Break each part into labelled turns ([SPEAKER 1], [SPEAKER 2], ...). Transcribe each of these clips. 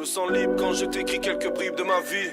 [SPEAKER 1] me sens libre quand je t'écris quelques bribes de ma vie.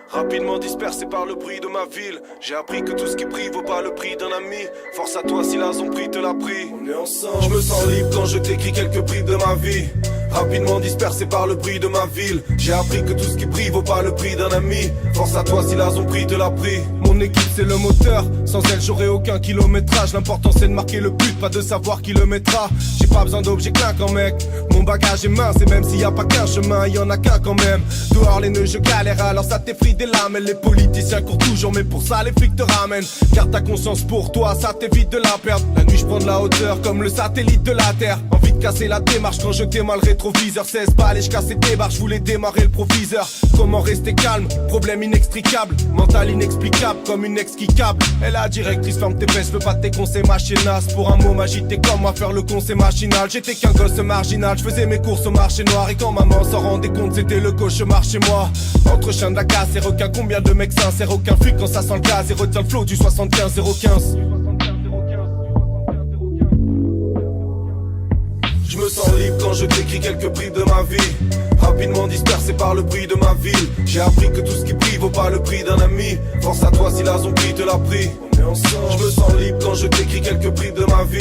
[SPEAKER 1] Rapidement dispersé par le bruit de ma ville. J'ai appris que tout ce qui brille vaut pas le prix d'un ami. Force à toi si la pris te l'a pris. On est ensemble. Je me sens libre quand je t'écris quelques bribes de ma vie. Rapidement dispersé par le bruit de ma ville. J'ai appris que tout ce qui brille vaut pas le prix d'un ami. Force à toi si la pris te l'a pris. Mon équipe c'est le moteur, sans elle j'aurais aucun kilométrage. L'important c'est de marquer le but, pas de savoir qui le mettra. J'ai pas besoin d'objets clinquants mec. Mon bagage est mince et même s'il y a pas qu'un chemin, y en a qu'un quand même. Dehors les nœuds je galère alors ça t'effrite des lames. Les politiciens courent toujours mais pour ça les flics te ramènent. Garde ta conscience pour toi, ça t'évite de la perdre. La nuit je prends de la hauteur comme le satellite de la terre. Envie de casser la démarche quand je démarre le rétroviseur. 16 balles et je cassais tes barres, je voulais démarrer le proviseur. Comment rester calme, problème inextricable. Mental inexplicable comme une ex qui câble. Et la directrice ferme tes fesses, veux pas tes conseils machinasses. Pour un mot magique t'es comme moi faire le con c'est machinal. J'étais qu'un gosse marginal, je faisais mes courses au marché noir. Et quand maman s'en rendait compte c'était le cauchemar chez moi. Entre chien de la casse et requin, combien de mecs sincères? Aucun flic quand ça sent le gaz et retient le flow du 75-015. Je me sens libre quand je t'écris quelques bribes de ma vie. Rapidement dispersé par le bruit de ma ville. J'ai appris que tout ce qui brille vaut pas le prix d'un ami. Force à toi si la zombie te l'a pris. Je me sens libre quand je t'écris quelques bribes de ma vie.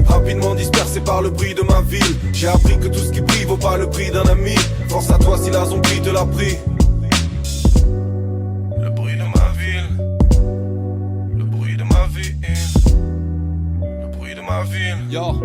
[SPEAKER 1] Rapidement dispersé par le bruit de ma ville. J'ai appris que tout ce qui brille vaut pas le prix d'un ami. Force à toi si la zombie te l'a pris. Le bruit de ma ville. Le bruit de ma ville. Le bruit de ma ville.
[SPEAKER 2] Yo.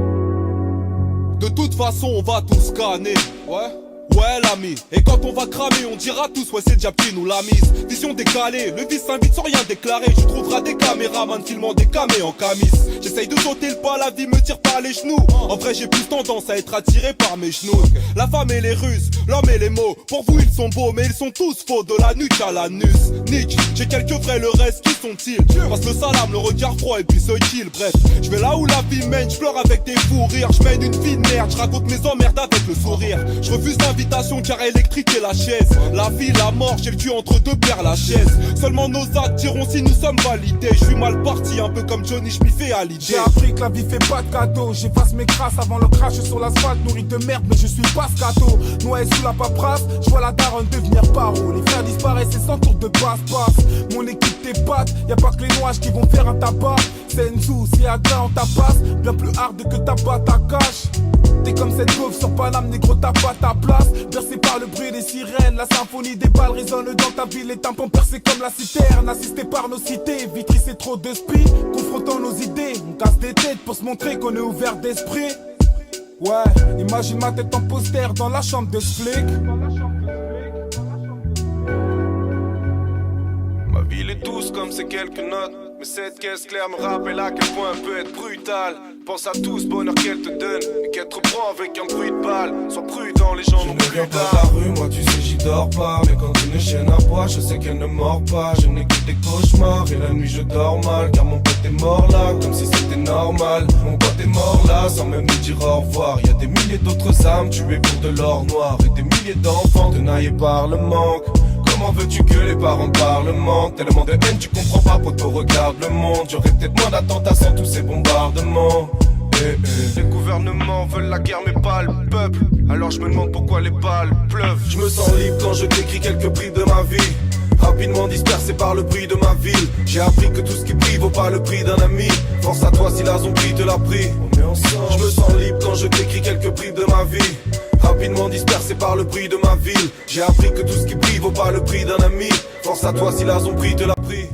[SPEAKER 2] De toute façon on va tous scanner. Ouais l'ami, et quand on va cramer on dira tous ouais c'est Diab qui nous l'a mise. Vision décalée, le vice s'invite sans rien déclarer. Tu trouveras des caméramans filmant des camés en camis. J'essaye de sauter le pas, la vie me tire par les genoux. En vrai j'ai plus tendance à être attiré par mes genoux. La femme et les ruses, l'homme et les mots. Pour vous ils sont beaux mais ils sont tous faux. De la nuque à l'anus. Nick, j'ai quelques vrais, le reste qui sont-ils? Passe le salam, le regard froid et puis ce kill. Bref, je vais là où la vie mène, je pleure avec des fous rires. Je mène une vie de merde, je raconte mes emmerdes avec le sourire. Je refuse l'invitation car électrique et la chaise. La vie, la mort, j'ai le cul entre deux paires lachaise. Seulement nos actes diront si nous sommes validés. Je suis mal parti, un peu comme Johnny, je m'y fais à l'idée.
[SPEAKER 3] J'ai appris que la vie fait pas de cadeaux. J'efface mes crasses avant le crash sur l'asphalte. Nourri de merde mais je suis pas scato. Noyé sous la paperasse, je vois la daronne devenir paro. Les frères disparaissent et sans tour de passe-passe. Mon équipe t'épate, y'a pas que les noirs qui vont faire un tabac. Senzu, si à gars on tabasse, bien plus hard que ta batte à cash. T'es comme cette gauve sur Paname, négro t'as pas ta place. Bercé par le bruit des sirènes, la symphonie des balles résonne dans ta ville. Les tympans percés comme la citerne, assistés par nos cités. Vitry c'est trop de speed, confrontant nos idées. On casse des têtes pour se montrer qu'on est ouvert d'esprit. Ouais, imagine ma tête en poster dans la chambre de ce flic.
[SPEAKER 1] Ma ville est douce comme ces quelques notes. Mais cette caisse claire me rappelle à quel point elle peut être brutale. Pense à tout ce bonheur qu'elle te donne et qu'elle te reprend avec un bruit de balle. Sois prudent, les gens n'ont plus
[SPEAKER 3] Je dans la rue, moi tu sais j'y dors pas. Mais quand une chienne aboie, je sais qu'elle ne mord pas. Je n'ai que des cauchemars et la nuit je dors mal. Car mon pote est mort là, comme si c'était normal. Mon pote est mort là, sans même nous dire au revoir. Y'a des milliers d'autres âmes tuées pour de l'or noir. Et des milliers d'enfants tenaillés par le manque. Comment veux-tu que les parents parlementent? Tellement de haine, tu comprends pas, poto, regarde le monde. J'aurais peut-être moins d'attentats sans tous ces bombardements.
[SPEAKER 1] Les gouvernements veulent la guerre mais pas le peuple. Alors je me demande pourquoi les balles pleuvent. Je me sens libre quand je t'écris quelques bribes de ma vie. Rapidement dispersé par le bruit de ma ville. J'ai appris que tout ce qui brille vaut pas le prix d'un ami. Force à toi si la zombie te l'a pris. Je me sens libre quand je t'écris quelques bribes de ma vie. Rapidement dispersé par le bruit de ma ville. J'ai appris que tout ce qui brille vaut pas le prix d'un ami. Force à toi si la zombie te l'a pris.